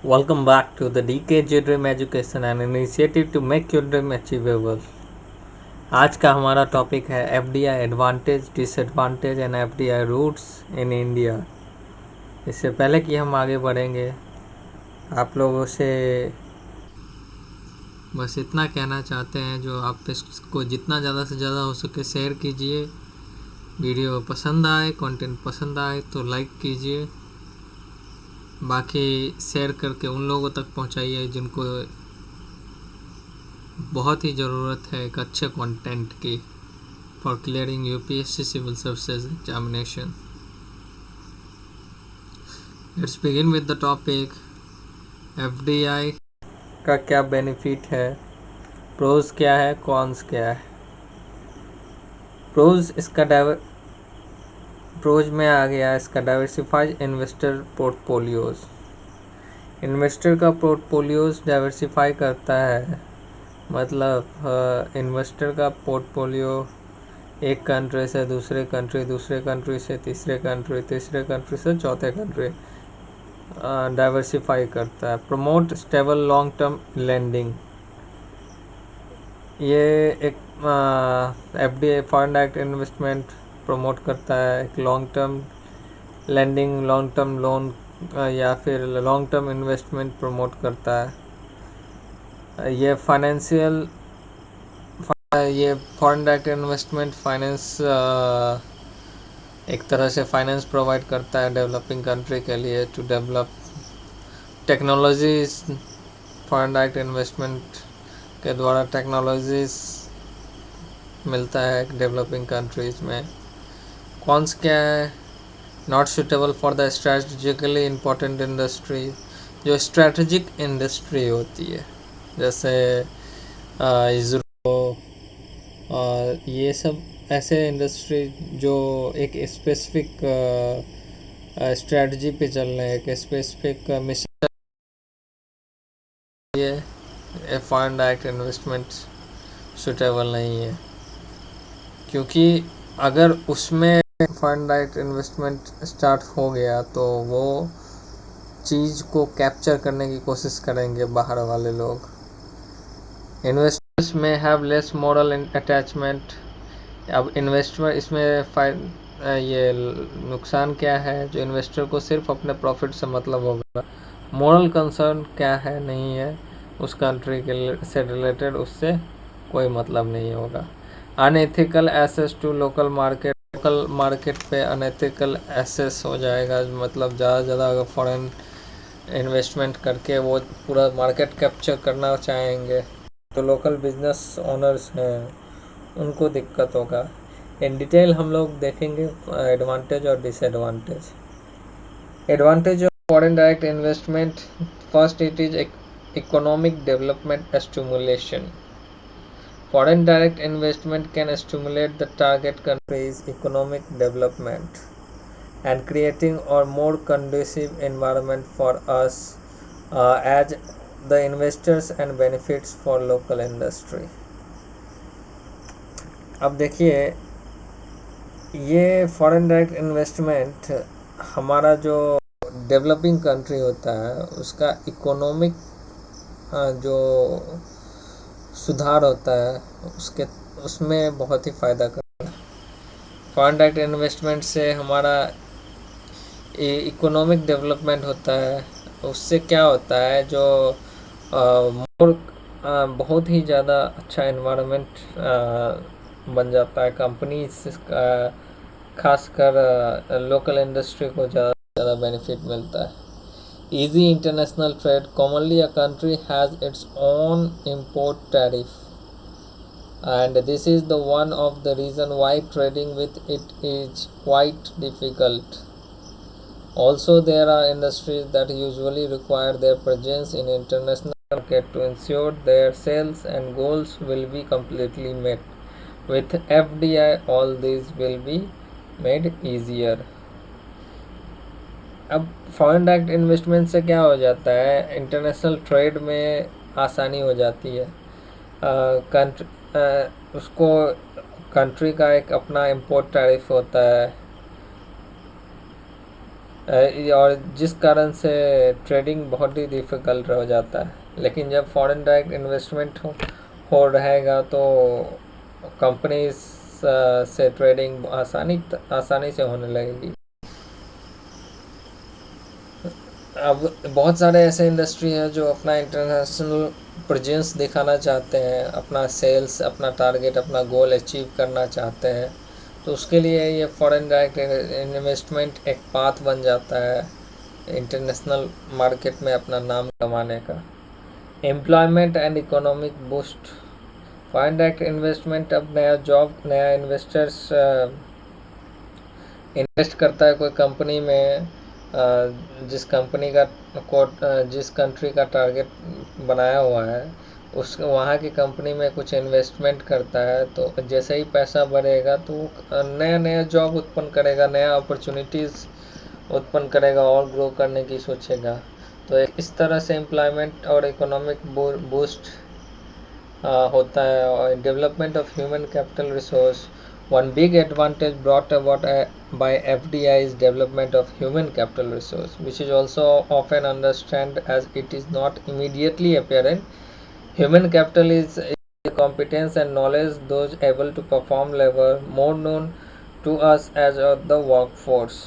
Welcome back to the DKJ Dream Education, an initiative to make your dream achievable. आज का हमारा topic है FDI advantage, disadvantage and FDI routes in India. इससे पहले कि हम आगे बढ़ेंगे, आप लोगों से बस इतना कहना चाहते हैं, जो आप इसको जितना ज़्यादा से ज़्यादा हो सके शेयर कीजिए। वीडियो पसंद आए, कंटेंट पसंद आए तो लाइक कीजिए। बाकी शेयर करके उन लोगों तक पहुंचाइए जिनको बहुत ही ज़रूरत है एक अच्छे कंटेंट की for clearing UPSC civil services examination. Let's begin with the topic FDI का क्या बेनिफिट है, प्रोज क्या है, कॉन्स क्या है। प्रोज में आ गया इसका डाइवर्सिफाइड इन्वेस्टर पोर्टफोलियोज। इन्वेस्टर का पोर्टफोलियोज डाइवर्सिफाई करता है, मतलब इन्वेस्टर का पोर्टफोलियो एक कंट्री से दूसरे कंट्री, दूसरे कंट्री से तीसरे कंट्री, तीसरे कंट्री से चौथे कंट्री डाइवर्सिफाई करता है। Promote stable long term lending, ये एक FDI foreign direct investment promote करता है। एक long term lending, long term loan या फिर लॉन्ग टर्म इन्वेस्टमेंट प्रमोट करता है। ये फॉरेन डायरेक्ट इन्वेस्टमेंट फाइनेंस एक तरह से फाइनेंस प्रोवाइड करता है डेवलपिंग कंट्री के लिए to develop technologies. Foreign direct investment के द्वारा टेक्नोलॉजीज मिलता है डेवलपिंग कंट्रीज में। कॉन्स क्या है? Not suitable for the strategically important industry, जो स्ट्रेटजिक इंडस्ट्री होती है जैसे इसरो, ये सब ऐसे इंडस्ट्री जो एक स्पेसिफिक स्ट्रेटजी पे चल रहे हैं, एक स्पेसिफिक मिशन, ये फॉरेन डायरेक्ट इन्वेस्टमेंट सुटेबल नहीं है। क्योंकि अगर उसमें फॉरेन डायरेक्ट इन्वेस्टमेंट स्टार्ट हो गया तो वो चीज़ को कैप्चर करने की कोशिश करेंगे बाहर वाले लोग। इन्वेस्टर्स में हैव लेस मॉरल अटैचमेंट। अब इन्वेस्टर इसमें ये नुकसान क्या है, जो इन्वेस्टर को सिर्फ अपने प्रॉफिट से मतलब होगा। मॉरल कंसर्न क्या है, नहीं है, उस कंट्री के से रिलेटेड उससे कोई मतलब नहीं होगा। Unethical access to local market पे अनएथिकल एसेस हो जाएगा, मतलब ज़्यादा से ज़्यादा अगर फॉरेन इन्वेस्टमेंट करके वो पूरा मार्केट कैप्चर करना चाहेंगे तो लोकल बिजनेस ओनर्स हैं उनको दिक्कत होगा। इन डिटेल हम लोग देखेंगे एडवांटेज और disadvantage. Advantage of foreign direct investment, first it is economic development stimulation. Foreign direct investment can stimulate the target country's economic development and creating a more conducive environment for us as the investors and benefits for local industry. अब देखिए, ये foreign direct investment हमारा जो developing country होता है उसका economic जो सुधार होता है उसमें बहुत ही फ़ायदा करता है। फॉरेन डायरेक्ट इन्वेस्टमेंट से हमारा इकोनॉमिक डेवलपमेंट होता है। उससे क्या होता है, जो बहुत ही ज़्यादा अच्छा एनवायरनमेंट बन जाता है। कंपनी खासकर लोकल इंडस्ट्री को ज़्यादा बेनिफिट मिलता है। Easy international trade, commonly a country has its own import tariff, and this is the one of the reason why trading with it is quite difficult. Also, there are industries that usually require their presence in international market to ensure their sales and goals will be completely met. With FDI, all these will be made easier. अब foreign direct investment से क्या हो जाता है, international trade में आसानी हो जाती है। उसको कंट्री का एक अपना इंपोर्ट टैरिफ होता है, और जिस कारण से ट्रेडिंग बहुत ही डिफ़िकल्ट हो जाता है। लेकिन जब फॉरेन डायरेक्ट इन्वेस्टमेंट हो रहेगा तो कंपनीज से ट्रेडिंग आसानी से होने लगेगी। अब बहुत सारे ऐसे इंडस्ट्री हैं जो अपना इंटरनेशनल प्रेजेंस दिखाना चाहते हैं, अपना सेल्स, अपना टारगेट, अपना गोल अचीव करना चाहते हैं, तो उसके लिए ये फॉरेन डायरेक्ट इन्वेस्टमेंट एक पाथ बन जाता है इंटरनेशनल मार्केट में अपना नाम कमाने का। Employment and economic boost. Foreign direct investment अब नया जॉब, नया इन्वेस्टर्स इन्वेस्ट करता है कोई कंपनी में, जिस कंपनी का जिस कंट्री का टारगेट बनाया हुआ है उस वहाँ की कंपनी में कुछ इन्वेस्टमेंट करता है, तो जैसे ही पैसा बढ़ेगा तो नया नया जॉब उत्पन्न करेगा, नया अपॉर्चुनिटीज़ उत्पन्न करेगा और ग्रो करने की सोचेगा। तो इस तरह से एम्प्लॉयमेंट और इकोनॉमिक बूस्ट होता है। और development of human capital resource. One big advantage brought about by FDI is development of human capital resource, which is also often understood as it is not immediately apparent. Human capital is competence and knowledge, those able to perform labor, more known to us as the workforce.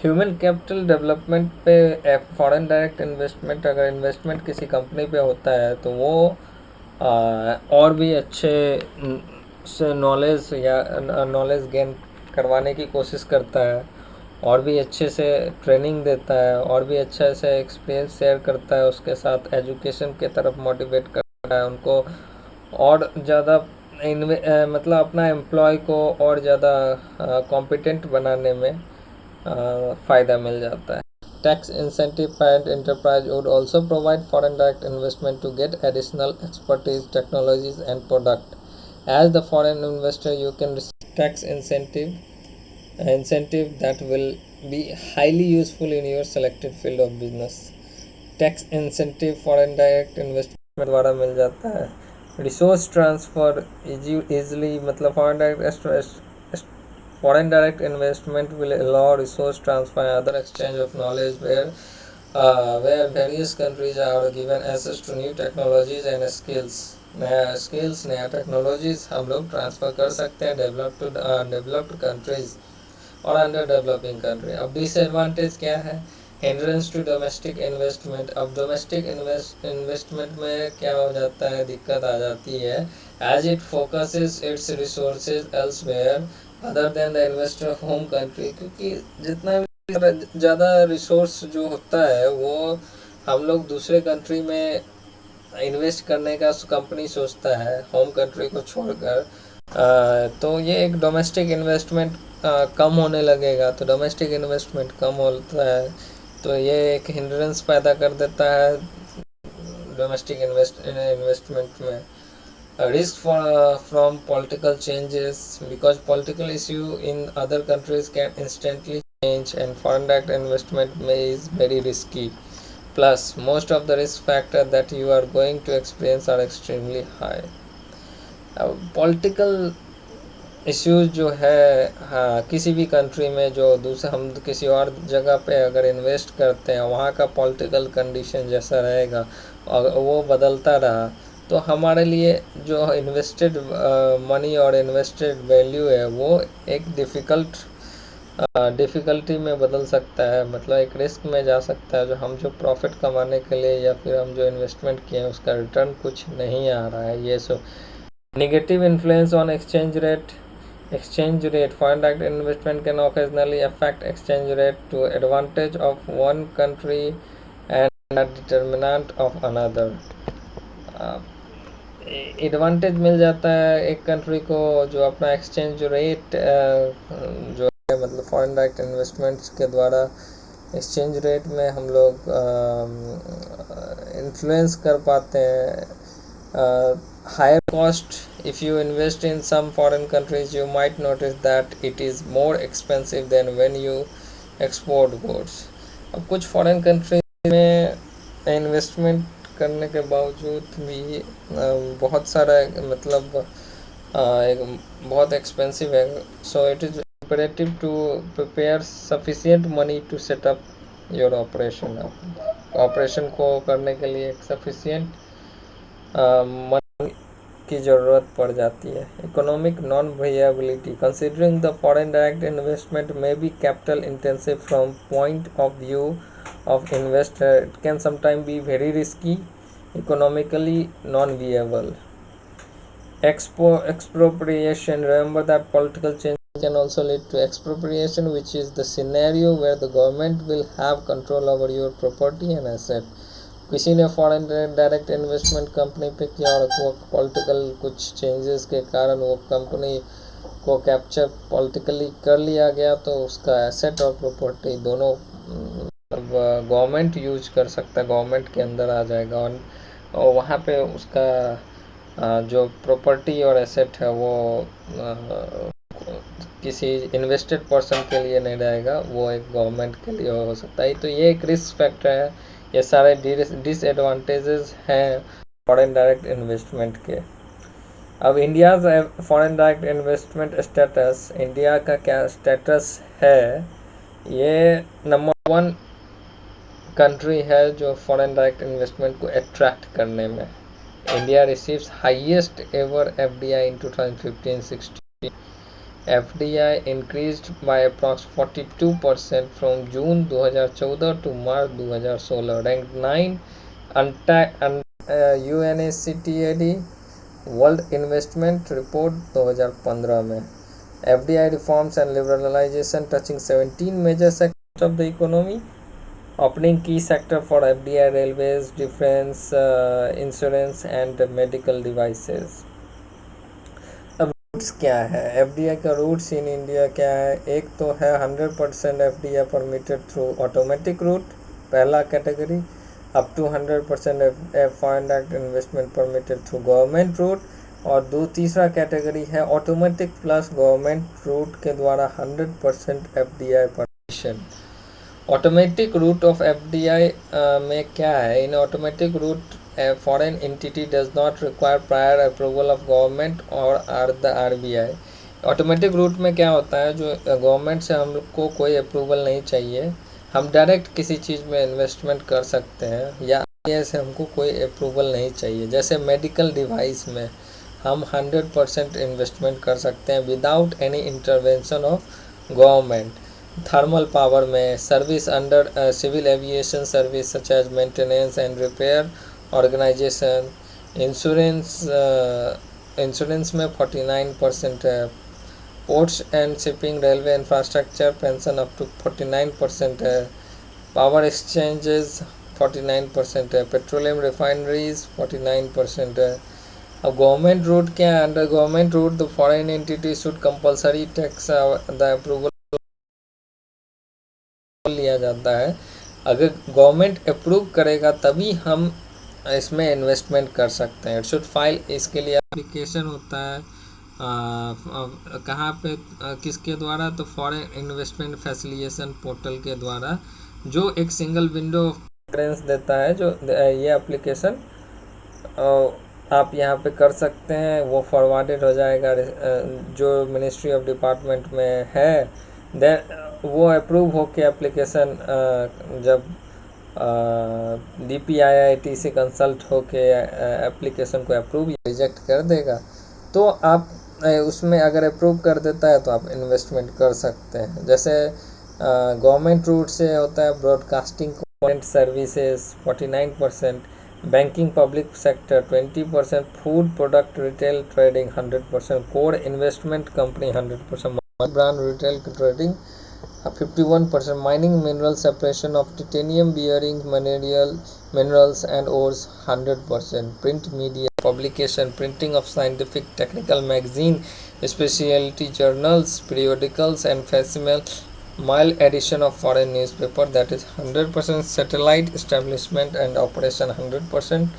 Human capital development पे foreign direct investment, अगर investment किसी company पे होता है तो वो और भी अच्छे से नॉलेज गेन करवाने की कोशिश करता है, और भी अच्छे से ट्रेनिंग देता है, और भी अच्छे से एक्सपीरियंस शेयर करता है, उसके साथ एजुकेशन की तरफ मोटिवेट करता है उनको, और ज़्यादा मतलब अपना एम्प्लॉय को और ज़्यादा कॉम्पिटेंट बनाने में फ़ायदा मिल जाता है। Tax incentive parent enterprise would also provide foreign direct investment to get additional expertise, technologies and product. As the foreign investor, you can receive tax incentive that will be highly useful in your selected field of business. Tax incentive foreign direct investment द्वारा मिल जाता है। Resource transfer easily, मतलब foreign direct investment will allow resource transfer and other exchange of knowledge where various countries are given access to new technologies and skills. नया technologies हम लोग transfer कर सकते हैं डेवलप्ड कंट्रीज और अंडर डेवलपिंग कंट्री। अब disadvantage क्या है? Hindrance to domestic investment. अब डोमेस्टिक इन्वेस्टमेंट में क्या हो जाता है, दिक्कत आ जाती है, as it focuses its resources elsewhere other than the investor home country. क्योंकि जितना भी ज़्यादा रिसोर्स जो होता है वो हम लोग दूसरे कंट्री में इन्वेस्ट करने का कंपनी सोचता है होम कंट्री को छोड़कर, तो ये एक डोमेस्टिक इन्वेस्टमेंट कम होने लगेगा। तो डोमेस्टिक इन्वेस्टमेंट कम होता है तो ये एक हिंड्रेंस पैदा कर देता है डोमेस्टिक इन्वेस्टमेंट में। Risk from political changes, because political issue in other countries can instantly change and foreign direct investment is very risky. Plus, most of the risk factor that you are going to experience are extremely high. Political issues जो है, हाँ, किसी भी country में जो दूसरा हम किसी और जगह पे अगर इन्वेस्ट करते हैं वहाँ का पॉलिटिकल कंडीशन जैसा रहेगा और वो बदलता रहा तो हमारे लिए जो इन्वेस्टेड मनी और इन्वेस्टेड वैल्यू है वो एक डिफ़िकल्टी में बदल सकता है, मतलब एक रिस्क में जा सकता है। जो प्रॉफिट कमाने के लिए या फिर हम जो इन्वेस्टमेंट किए हैं उसका रिटर्न कुछ नहीं आ रहा है। ये so negative influence on exchange rate. Foreign direct investment can occasionally affect exchange rate to advantage of one country and a determinant of another. Advantage मिल जाता है एक कंट्री को जो अपना एक्सचेंज रेट जो है, मतलब फॉरेन डायरेक्ट इन्वेस्टमेंट्स के द्वारा एक्सचेंज रेट में हम लोग इन्फ्लुएंस कर पाते हैं। Higher cost. If you invest in some foreign countries, you might notice that it is more expensive than when you export goods. अब कुछ फॉरेन कंट्री में इन्वेस्टमेंट करने के बावजूद भी बहुत सारा मतलब एक बहुत एक्सपेंसिव है। So it is imperative to prepare sufficient money to set up your operation. Operation को करने के लिए एक sufficient मनी की ज़रूरत पड़ जाती है. Economic non viability. Considering the foreign direct investment may be capital intensive from point of view of investor, it can sometimes be very risky, economically non-viable. Expropriation. Remember that political change can also lead to expropriation, which is the scenario where the government will have control over your property and asset. किसी ने foreign direct investment company पे किया और वो political कुछ changes के कारण वो कंपनी को कैप्चर पॉलिटिकली कर लिया गया, तो उसका एसेट और प्रॉपर्टी दोनों गवर्नमेंट यूज कर सकता है, गवर्नमेंट के अंदर आ जाएगा और वहाँ पे उसका जो प्रॉपर्टी और एसेट है वो किसी इन्वेस्टेड पर्सन के लिए नहीं रहेगा, वो एक गवर्नमेंट के लिए हो सकता है. तो ये एक रिस्क फैक्टर है. ये सारे डिसएडवांटेजेस हैं फॉरेन डायरेक्ट इन्वेस्टमेंट के. अब India foreign direct investment status. India का क्या स्टेटस है? ये नंबर 1 कंट्री है जो फॉरेन डायरेक्ट इन्वेस्टमेंट को अट्रैक्ट करने में. India receives highest ever FDI in 2015-16. FDI increased by approx 42% from June 2014 to March 2016. Rank 9 UNACTAD world investment report 2015 में. FDI reforms and liberalisation touching 17 major sectors of the economy. Opening key sector for FDI: railways, defense, insurance and medical devices. अब roots क्या है? FDI का roots in India क्या है? एक तो है 100% FDI permitted through automatic route, पहला category. Up to 100% foreign direct investment permitted through government route. और तीसरा कैटेगरी है ऑटोमेटिक प्लस गवर्नमेंट रूट के द्वारा 100% FDI permission. Automatic route of FDI में क्या है? In automatic route foreign entity does not require prior approval of government और or the RBI. Automatic route में क्या होता है? जो गवर्नमेंट से हमको कोई अप्रूवल नहीं चाहिए, हम डायरेक्ट किसी चीज़ में इन्वेस्टमेंट कर सकते हैं, या आरबीआई से हमको कोई अप्रूवल नहीं चाहिए. जैसे मेडिकल डिवाइस में हम 100% इन्वेस्टमेंट कर सकते हैं without any intervention of government. Thermal power में service under civil aviation service such as maintenance and repair organisation. Insurance में 49% है. Ports and shipping, railway infrastructure, pension up to 49% है. पावर एक्सचेंजेस 49% है. पेट्रोलियम रिफाइनरीज 49% है. अब government route क्या है? Under government route the foreign entity should compulsory tax the approval लिया जाता है. अगर गवर्नमेंट अप्रूव करेगा तभी हम इसमें इन्वेस्टमेंट कर सकते हैं. It should file. इसके लिए एप्लीकेशन होता है कहाँ पे, किसके द्वारा? तो फॉरेन इन्वेस्टमेंट फैसिलिटेशन पोर्टल के द्वारा, जो एक सिंगल विंडो रेफरेंस देता है. जो ये एप्लीकेशन आप यहाँ पे कर सकते हैं, वो फॉरवर्डेड हो जाएगा जो मिनिस्ट्री ऑफ डिपार्टमेंट में है. देन वो अप्रूव हो के एप्लीकेशन जब DPIIT से कंसल्ट हो के एप्लीकेशन को अप्रूव या रिजेक्ट कर देगा, तो आप उसमें अगर अप्रूव कर देता है तो आप इन्वेस्टमेंट कर सकते हैं. जैसे गवर्नमेंट रूट से होता है broadcasting component services 49%, banking public sector 20%, food product retail trading 100%, core investment company 100%, brand retail trading 51%, mining mineral separation of titanium bearing minerals and ores 100%, print media publication, printing of scientific technical magazine, specialty journals, periodicals and facsimile mile edition of foreign newspaper, that is 100%, satellite establishment and operation 100%,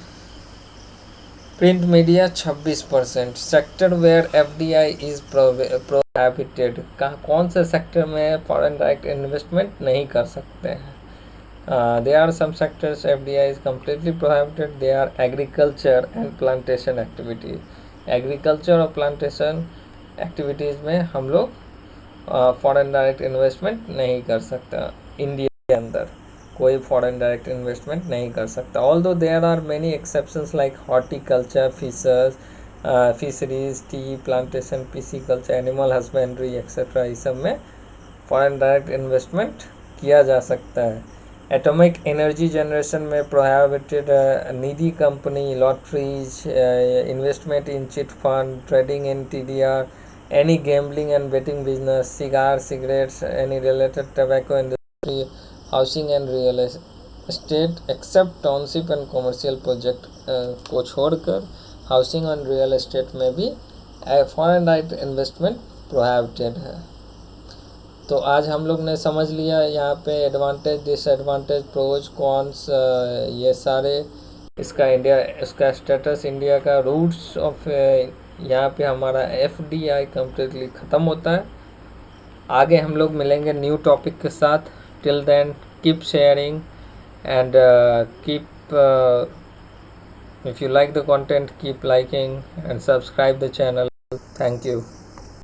print media 26%. Sector where FDI is prohibited. कौन से sector में foreign direct investment नहीं कर सकते हैं? There are some sectors FDI is completely prohibited. They are agriculture and plantation activity. Agriculture और plantation activities में हम लोग फॉरेन डायरेक्ट इन्वेस्टमेंट नहीं कर सकता। इंडिया के अंदर कोई फॉरेन डायरेक्ट इन्वेस्टमेंट नहीं कर सकता। Although there are many exceptions like horticulture, fisheries, tea plantation, pisciculture, animal husbandry etcetera, इस सब में फॉरेन डायरेक्ट इन्वेस्टमेंट किया जा सकता है। एटॉमिक एनर्जी जनरेशन में prohibited, Nidhi company, lotteries, investment in chit fund, trading in TDR, any gambling and betting business, cigar, cigarettes, any related tobacco industry, housing and real estate except township and commercial project को छोड़कर housing and real estate में भी foreign direct investment prohibited है। तो आज हम लोग ने समझ लिया यहाँ पे एडवांटेज, डिसएडवांटेज, प्रोज, कॉन्स, ये सारे, इसका स्टेटस, इंडिया का रूट्स ऑफ, यहाँ पे हमारा FDI कम्प्लीटली ख़त्म होता है। आगे हम लोग मिलेंगे न्यू टॉपिक के साथ। Till then keep sharing and keep, if you like the content, keep liking and subscribe the channel. Thank you.